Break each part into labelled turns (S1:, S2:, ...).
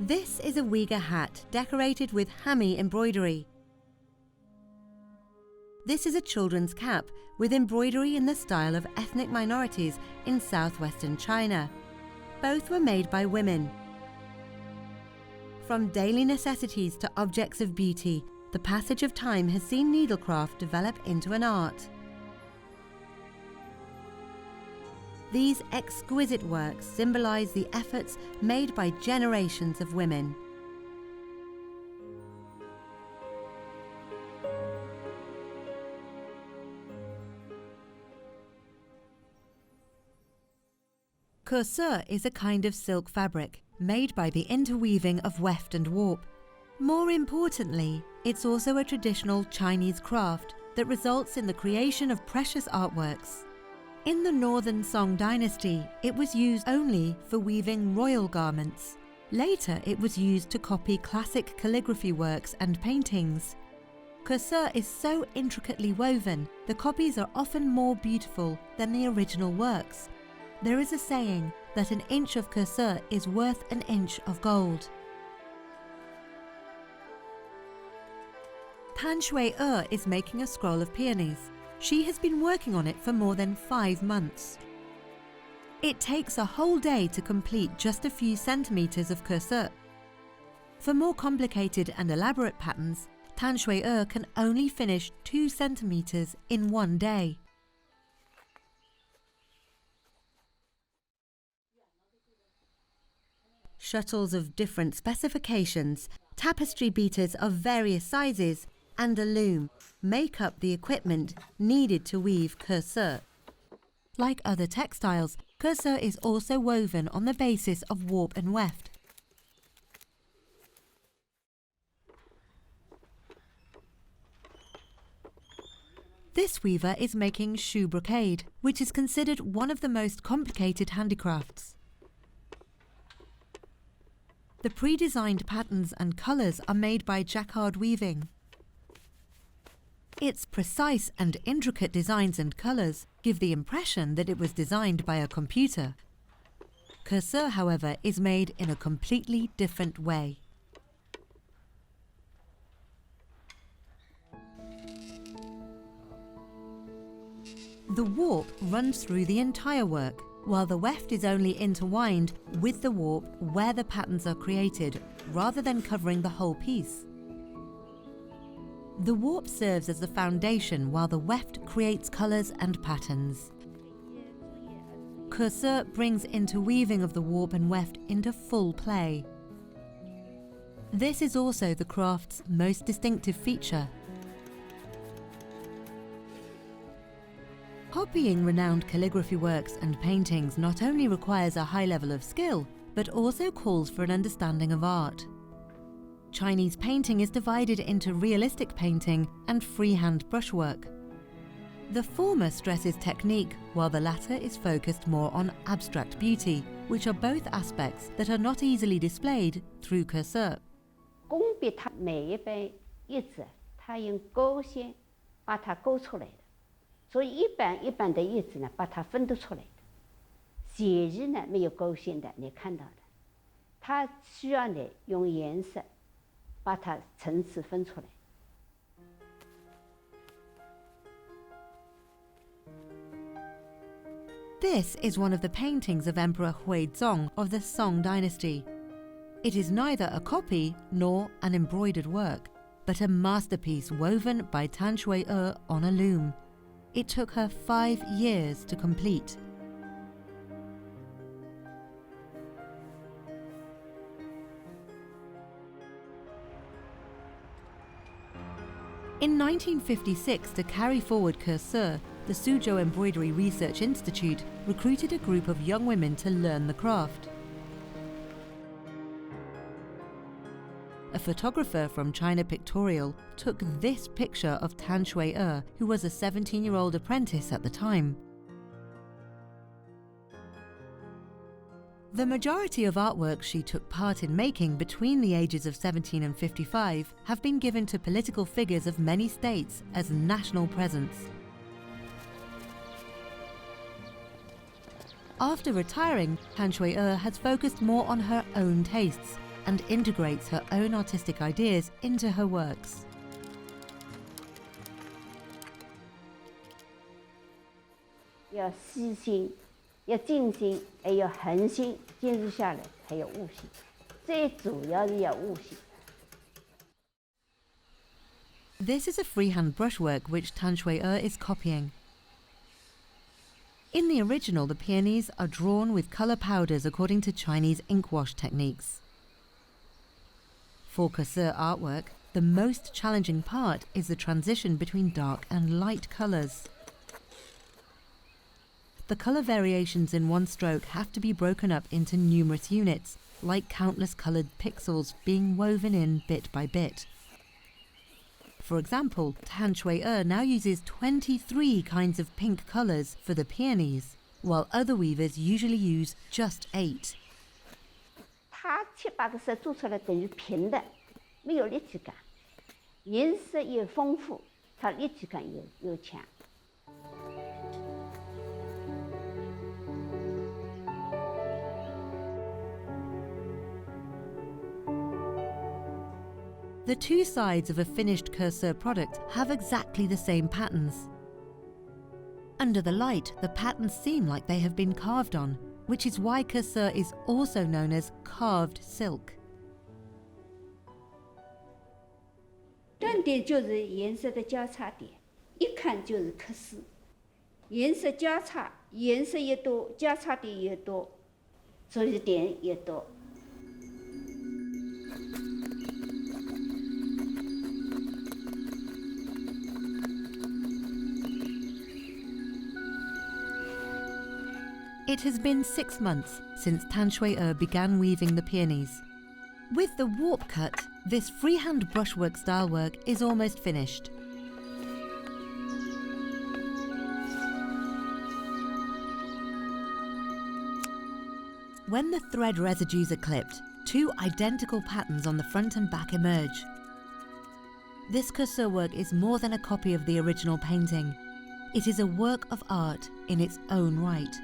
S1: This is a Uyghur hat decorated with Hami embroidery. This is a children's cap with embroidery in the style of ethnic minorities in southwestern China. Both were made by women. From daily necessities to objects of beauty, the passage of time has seen needlecraft develop into an art. These exquisite works symbolize the efforts made by generations of women. Kesi is a kind of silk fabric made by the interweaving of weft and warp. More importantly, it's also a traditional Chinese craft that results in the creation of precious artworks. In the northern Song Dynasty, it was used only for weaving royal garments. Later, it was used to copy classic calligraphy works and paintings. Kesi is so intricately woven, the copies are often more beautiful than the original works. There is a saying that an inch of Kesi is worth an inch of gold. Tan Shui is making a scroll of peonies. She has been working on it for more than 5 months. It takes a whole day to complete just a few centimeters of Kesi. For more complicated and elaborate patterns, Tan Shui can only finish 2 centimeters in 1 day. Shuttles of different specifications, tapestry beaters of various sizes, and a loom make up the equipment needed to weave Kesi. Like other textiles, Kesi is also woven on the basis of warp and weft. This weaver is making shoe brocade, which is considered one of the most complicated handicrafts. The pre-designed patterns and colours are made by jacquard weaving. Its precise and intricate designs and colours give the impression that it was designed by a computer. Kesi, however, is made in a completely different way. The warp runs through the entire work, while the weft is only intertwined with the warp where the patterns are created, rather than covering the whole piece. The warp serves as the foundation while the weft creates colours and patterns. Kesi brings interweaving of the warp and weft into full play. This is also the craft's most distinctive feature. Copying renowned calligraphy works and paintings not only requires a high level of skill, but also calls for an understanding of art. Chinese painting is divided into realistic painting and freehand brushwork. The former stresses technique, while the latter is focused more on abstract beauty, which are both aspects that are not easily displayed through Kesi.
S2: 工笔它每一本叶子，它用勾线把它勾出来的，所以一本一本的叶子呢，把它分得出来的。写日呢没有勾线的，你看到的，它需要你用颜色把它层次分出来。
S1: This is one of the paintings of Emperor Huizong of the Song Dynasty. It is neither a copy nor an embroidered work, but a masterpiece woven by Tan Shui on a loom. It took her 5 years to complete. In 1956, to carry forward Kesi, the Suzhou Embroidery Research Institute recruited a group of young women to learn the craft. A photographer from China Pictorial took this picture of Tan Shui, who was a 17-year-old apprentice at the time. The majority of artworks she took part in making between the ages of 17 and 55 have been given to political figures of many states as national presents. After retiring, Tan Shui has focused more on her own tastes and integrates her own artistic ideas into her works.
S2: 要细心，要精心，还要恒心，坚持下来才有悟性。最主要的要悟性。
S1: This is a freehand brushwork which Tan Shui-er is copying. In the original, the peonies are drawn with colour powders according to Chinese ink wash techniques. For Kesi artwork, the most challenging part is the transition between dark and light colours. The colour variations in one stroke have to be broken up into numerous units, like countless coloured pixels being woven in bit by bit. For example, Tan Shui-er now uses 23 kinds of pink colours for the peonies, while other weavers usually use just 8.
S2: 它7、8个色做出来等于平的，没有立体感，颜色也丰富，它立体感又强。
S1: The two sides of a finished Kesi product have exactly the same patterns. Under the light, the patterns seem like they have been carved on, which is why Kesi is also known as carved silk.
S2: 重点就是颜色的交叉点，一看就是可视。颜色交叉，颜色越多，交叉点越多，所以点越多。
S1: It has been 6 months since Tan Shui-er began weaving the peonies. With the warp cut, this freehand brushwork style work is almost finished. When the thread residues are clipped, 2 identical patterns on the front and back emerge. This Kesi work is more than a copy of the original painting. It is a work of art in its own right.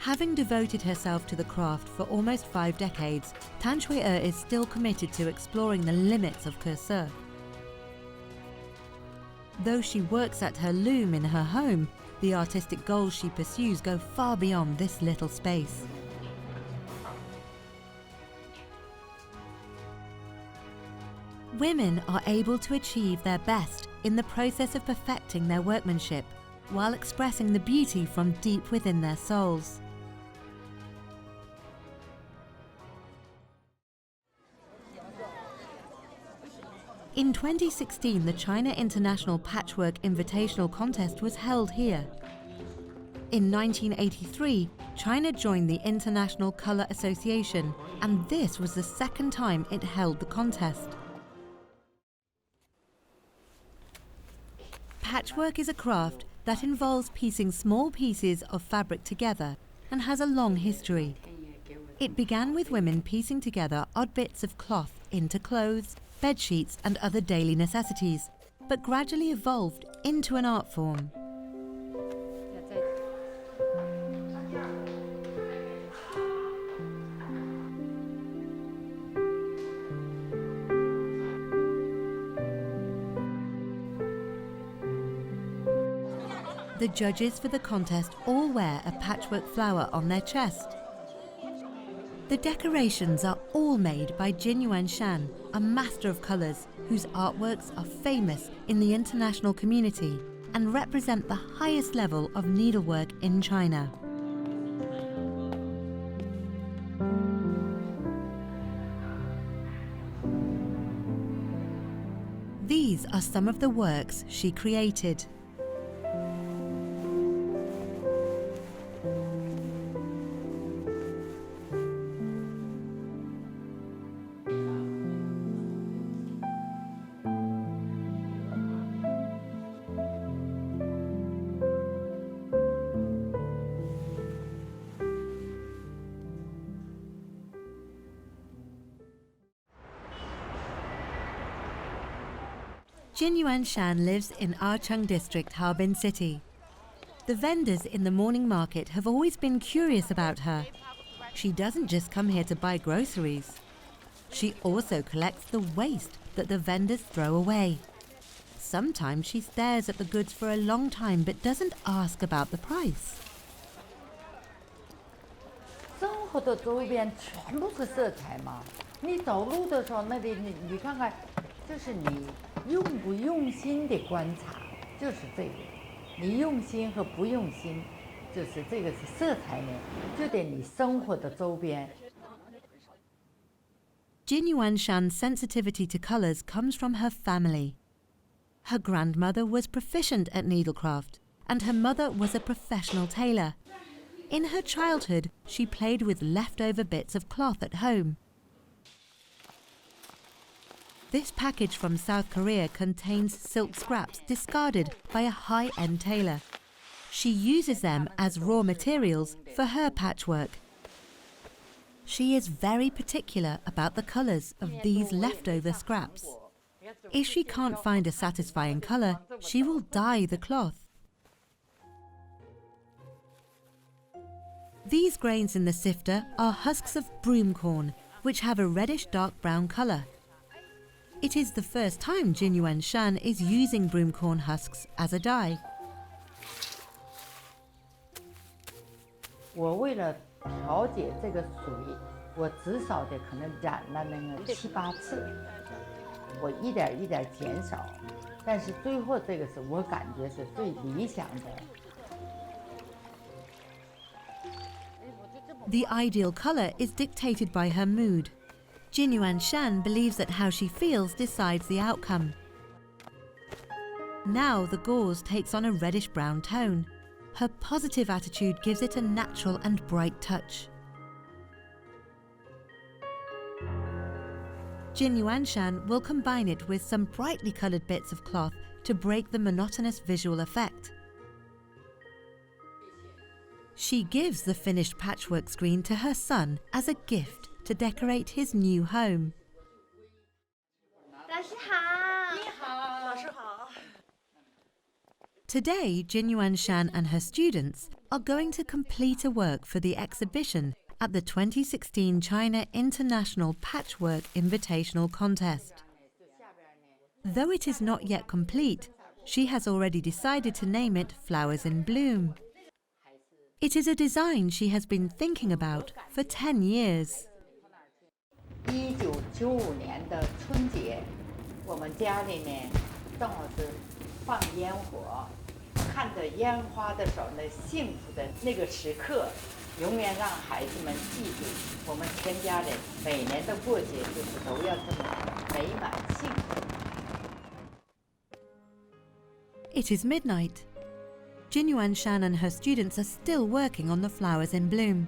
S1: Having devoted herself to the craft for almost 5 decades, Tan Shui-er is still committed to exploring the limits of Kesi. Though she works at her loom in her home, the artistic goals she pursues go far beyond this little space. Women are able to achieve their best in the process of perfecting their workmanship, while expressing the beauty from deep within their souls. In 2016, the China International Patchwork Invitational Contest was held here. In 1983, China joined the International Colour Association, and this was the second time it held the contest. Patchwork is a craft that involves piecing small pieces of fabric together and has a long history. It began with women piecing together odd bits of cloth into clothes, bed sheets and other daily necessities, but gradually evolved into an art form. The judges for the contest all wear a patchwork flower on their chest. The decorations are all made by Jin Yuan Shan, a master of colours whose artworks are famous in the international community and represent the highest level of needlework in China. These are some of the works she created. Jin Yuanshan lives in Archung District, Harbin City. The vendors in the morning market have always been curious about her. She doesn't just come here to buy groceries. She also collects the waste that the vendors throw away. Sometimes she stares at the goods for a long time but doesn't ask about the price.
S3: 生活的周边全部是色彩嘛。你走路的时候，那里你看看，这是你用不用心的观察，就是这个。你用心和不用心，就是这个是色彩呢，就得你生活的周边。
S1: Jin Yuanshan's sensitivity to colours comes from her family. Her grandmother was proficient at needlecraft, and her mother was a professional tailor. In her childhood, she played with leftover bits of cloth at home. This package from South Korea contains silk scraps discarded by a high-end tailor. She uses them as raw materials for her patchwork. She is very particular about the colours of these leftover scraps. If she can't find a satisfying colour, she will dye the cloth. These grains in the sifter are husks of broom corn, which have a reddish dark brown colour. It is the first time Jin Yuanshan is using broom corn husks as a dye.
S3: 我为了调节这个水，我至少得可能染了那个7、8次，我一点一点减少，但是最后这个是我感觉是最理想的。
S1: The ideal colour is dictated by her mood. Jin Yuanshan believes that how she feels decides the outcome. Now the gauze takes on a reddish-brown tone. Her positive attitude gives it a natural and bright touch. Jin Yuanshan will combine it with some brightly coloured bits of cloth to break the monotonous visual effect. She gives the finished patchwork screen to her son as a gift to decorate his new home.
S2: 老师好。
S4: 你好，老师好。
S1: Today, Jin Yuanshan and her students are going to complete a work for the exhibition at the 2016 China International Patchwork Invitational Contest. Though it is not yet complete, she has already decided to name it Flowers in Bloom. It is a design she has been thinking about for 10 years.
S3: 1995年的春节，我们家里呢正好是放烟火，看着烟花的时候，那幸福的那个时刻，永远让孩子们记住，我们全家人每年的过节就是都要这么美满幸福。
S1: It is midnight. Jin Yuanshan and her students are still working on the flowers in bloom.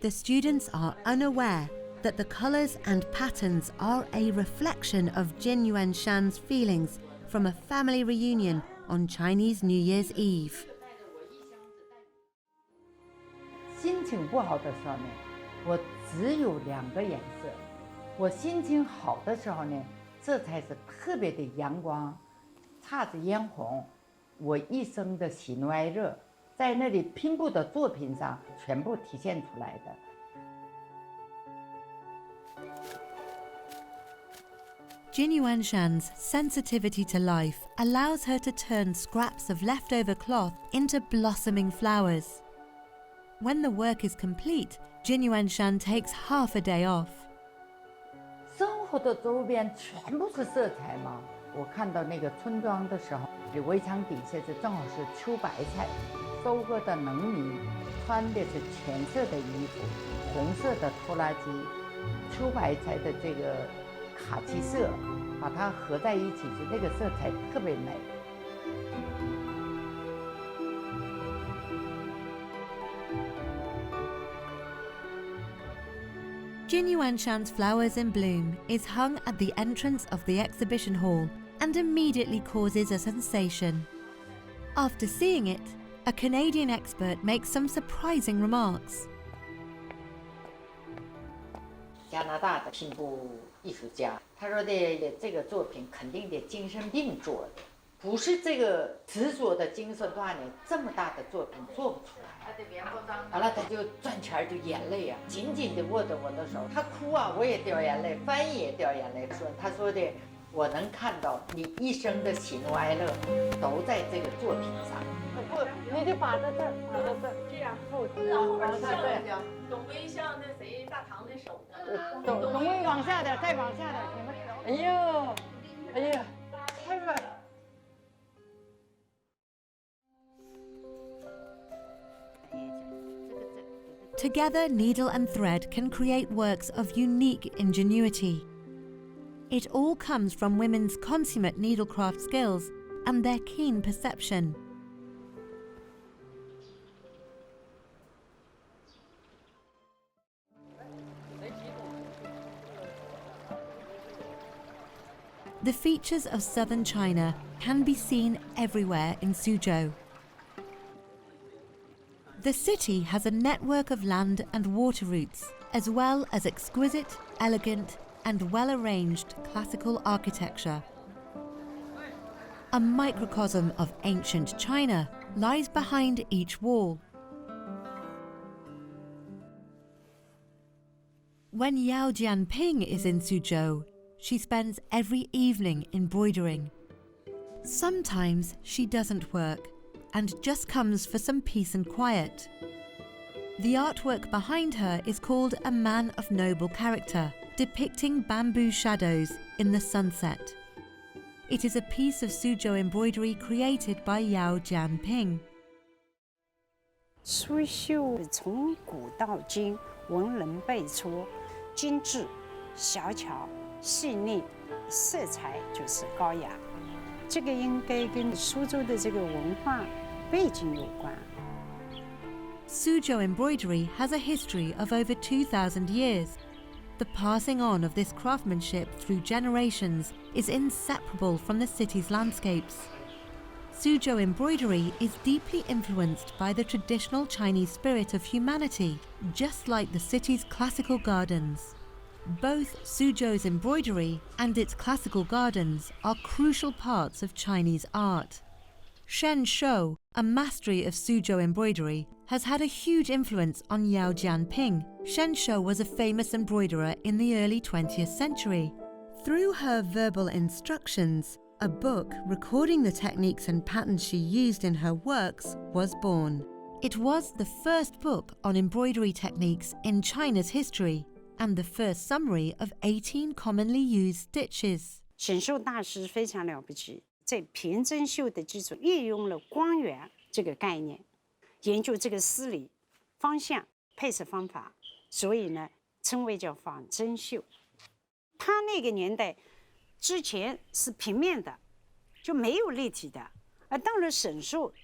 S1: The students are unaware that the colours and patterns are a reflection of Jin Yuanshan's feelings from a family reunion on Chinese New Year's Eve.
S3: 心情不好的时候呢，我只有2个颜色。我心情好的时候呢，色彩是特别的阳光，姹紫嫣红。我一生的喜怒哀乐，在那里拼布的作品上全部体现出来的。
S1: Jin Yuanshan's sensitivity to life allows her to turn scraps of leftover cloth into blossoming flowers. When the work is complete, Jin Yuanshan takes half a day off.
S3: 生活的周边全部是色彩嘛。我看到那个村庄的时候，围墙底下是正好是秋白菜，收割的农民穿的是浅色的衣服，红色的拖拉机，秋白菜的这个卡其色，把它合在一起是那个色彩特别美。
S1: Jin Yuanshan's Flowers in Bloom is hung at the entrance of the exhibition hall and immediately causes a sensation. After seeing it, a Canadian expert makes some surprising remarks.
S3: 加拿大的拼布艺术家，他说的这个作品肯定得精神病做的，不是这个执着的精神锻炼，这么大的作品做不出来。完了他就转圈就眼泪啊，紧紧地握着我的手，他哭啊，我也掉眼泪，翻译也掉眼泪。他说的，我能看到你一生的喜怒哀乐都在这个作品上。不，你就把在这儿，把在这儿，这样后头像董威像那谁大唐的手，董威往下点，再往下点，你们，哎呦，哎呀，太软了。
S1: Together, needle and thread can create works of unique ingenuity. It all comes from women's consummate needlecraft skills and their keen perception. The features of southern China can be seen everywhere in Suzhou. The city has a network of land and water routes, as well as exquisite, elegant, and well-arranged classical architecture. A microcosm of ancient China lies behind each wall. When Yao Jianping is in Suzhou, she spends every evening embroidering. Sometimes she doesn't work and just comes for some peace and quiet. The artwork behind her is called A Man of Noble Character, depicting bamboo shadows in the sunset. It is a piece of Suzhou embroidery created by Yao Jianping.
S4: 苏绣从古到今，文人辈出，精致、小巧、细腻，色彩就是高雅。这个应该跟苏州的这个文化背景有关。
S1: Suzhou embroidery has a history of over 2,000 years. The passing on of this craftsmanship through generations is inseparable from the city's landscapes. Suzhou embroidery is deeply influenced by the traditional Chinese spirit of humanity, just like the city's classical gardens. Both Suzhou's embroidery and its classical gardens are crucial parts of Chinese art. Shen Shou, a mastery of Suzhou embroidery, has had a huge influence on Yao Jianping. Shen Shou was a famous embroiderer in the early 20th century. Through her verbal instructions, a book recording the techniques and patterns she used in her works was born. It was the first book on embroidery techniques in China's history, and the first summary of 18 commonly used stitches.
S4: 显绣大师非常了不起，在平针绣的基础运用了光源这个概念，研究这个丝理、方向、配色方法，所以呢，称为叫仿真绣。他那个年代之前是平面的，就没有立体的，而到了沈绣，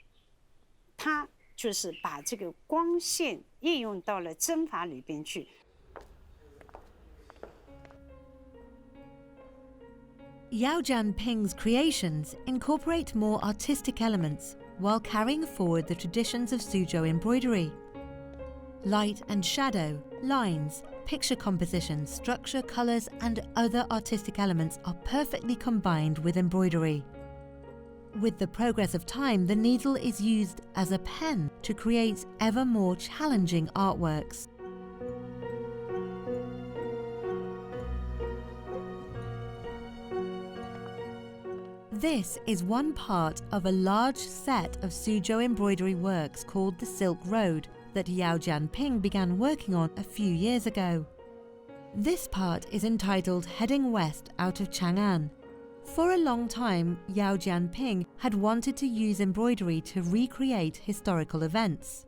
S4: 他就是把这个光线应用到了针法里边去。
S1: Yao Jianping's creations incorporate more artistic elements while carrying forward the traditions of Suzhou embroidery. Light and shadow, lines, picture composition, structure, colours and other artistic elements are perfectly combined with embroidery. With the progress of time, the needle is used as a pen to create ever more challenging artworks. This is one part of a large set of Suzhou embroidery works called the Silk Road that Yao Jianping began working on a few years ago. This part is entitled Heading West Out of Chang'an. For a long time, Yao Jianping had wanted to use embroidery to recreate historical events.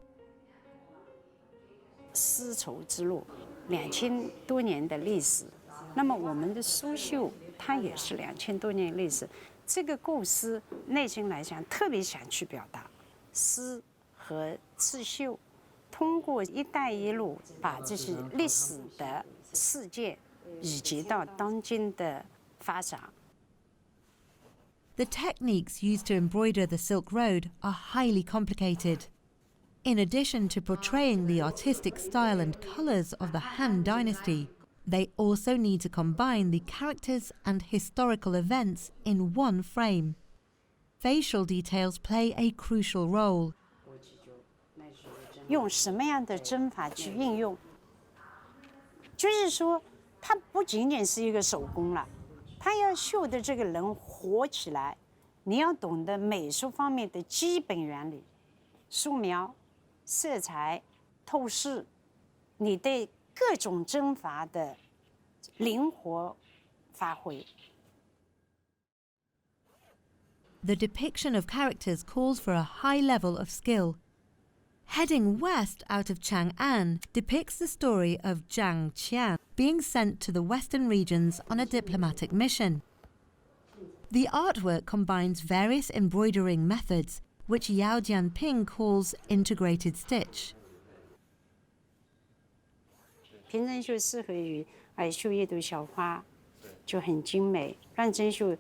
S4: 丝绸之路2000多年的历史，那么我们的苏绣它也是2000多年历史。这个构思内心来讲，特别想去表达丝和刺绣，通过“一带一路”把这些历史的事件以及到当今的发展。
S1: The techniques used to embroider the Silk Road are highly complicated. In addition to portraying the artistic style and colours of the Han Dynasty, They also need to combine the characters and historical events in one frame. Facial details play a crucial role.
S4: 用什么样的针法去运用，就是说，它不仅仅是一个手工了，它要绣的这个人活起来，你要懂得美术方面的基本原理，素描、色彩、透视，你对各种针法的灵活发挥。
S1: The depiction of characters calls for a high level of skill. Heading west out of Chang'an depicts the story of Zhang Qian being sent to the western regions on a diplomatic mission. The artwork combines various embroidering methods, which Yao Jianping calls integrated stitch.
S4: 平针绣适合于绣一朵小花，就很精美；乱针绣，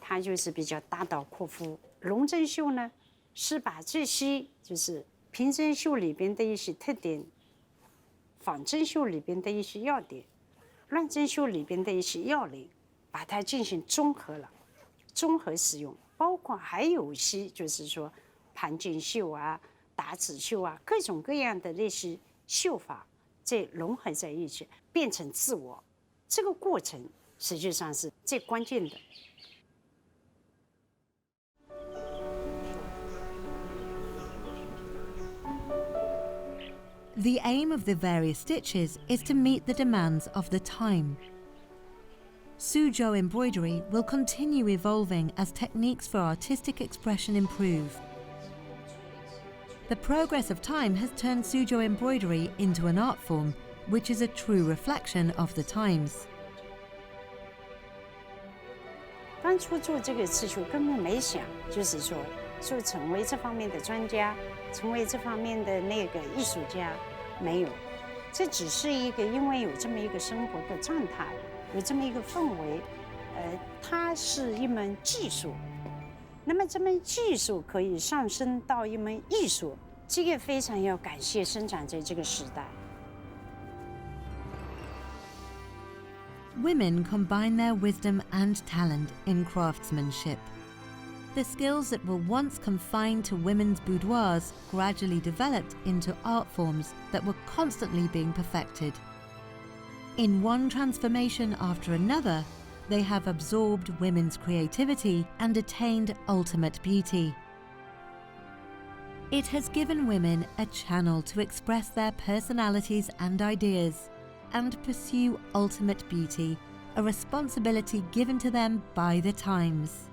S4: 它就是比较大刀阔斧；龙针绣呢，是把这些就是平针绣里边的一些特点，仿针绣里边的一些要点，乱针绣里边的一些要领，把它进行综合了，综合使用，包括还有一些就是说盘锦绣啊、打子绣啊，各种各样的那些绣法，再融合在一起，变成自我。这个过程实际上是最关键的。
S1: The aim of the various stitches is to meet the demands of the time. Suzhou embroidery will continue evolving as techniques for artistic expression improve. The progress of time has turned Suzhou embroidery into an art form, which is a true reflection of the times.
S4: 当初做这个刺绣根本没想，就是说成为这方面的专家，成为这方面的那个艺术家，没有。这只是一个因为有这么一个生活的状态，有这么一个氛围，它是一门技术。那么这门技术可以上升到一门艺术，这个非常要感谢生长在这个时代。
S1: Women combine their wisdom and talent in craftsmanship. The skills that were once confined to women's boudoirs gradually developed into art forms that were constantly being perfected. In one transformation after another, they have absorbed women's creativity and attained ultimate beauty. It has given women a channel to express their personalities and ideas, and pursue ultimate beauty, a responsibility given to them by the times.